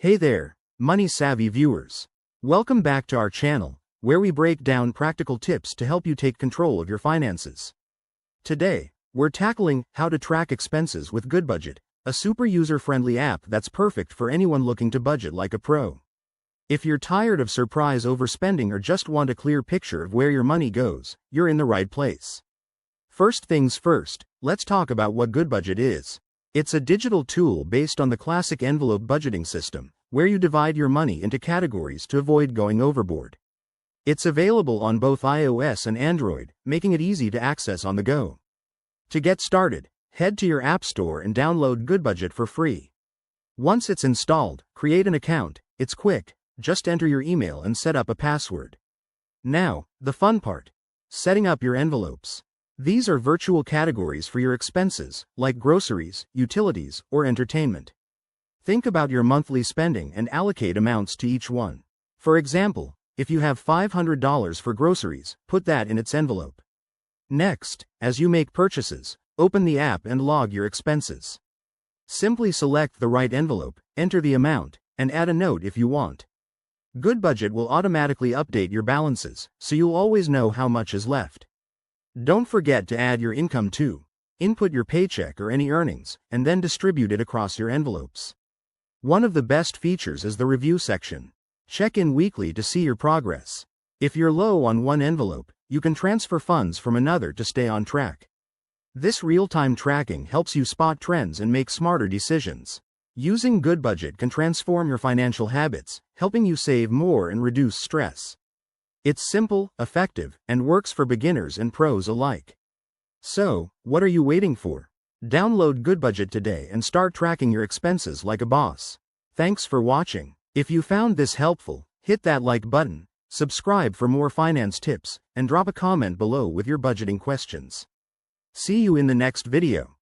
Hey there, money-savvy viewers. Welcome back to our channel, where we break down practical tips to help you take control of your finances. Today, we're tackling how to track expenses with Goodbudget, a super user-friendly app that's perfect for anyone looking to budget like a pro. If you're tired of surprise overspending or just want a clear picture of where your money goes, you're in the right place. First things first, let's talk about what Goodbudget is. It's a digital tool based on the classic envelope budgeting system, where you divide your money into categories to avoid going overboard. It's available on both iOS and Android, making it easy to access on the go. To get started, head to your App Store and download Goodbudget for free. Once it's installed, create an account. It's quick, just enter your email and set up a password. Now, the fun part: setting up your envelopes. These are virtual categories for your expenses, like groceries, utilities, or entertainment. Think about your monthly spending and allocate amounts to each one. For example, if you have $500 for groceries, put that in its envelope. Next, as you make purchases, open the app and log your expenses. Simply select the right envelope, enter the amount, and add a note if you want. Goodbudget will automatically update your balances, so you'll always know how much is left. Don't forget to add your income too. Input your paycheck or any earnings, and then distribute it across your envelopes. One of the best features is the review section. Check in weekly to see your progress. If you're low on one envelope, you can transfer funds from another to stay on track. This real-time tracking helps you spot trends and make smarter decisions. Using Goodbudget can transform your financial habits, helping you save more and reduce stress. It's simple, effective, and works for beginners and pros alike. So, what are you waiting for? Download Goodbudget today and start tracking your expenses like a boss. Thanks for watching. If you found this helpful, hit that like button, subscribe for more finance tips, and drop a comment below with your budgeting questions. See you in the next video.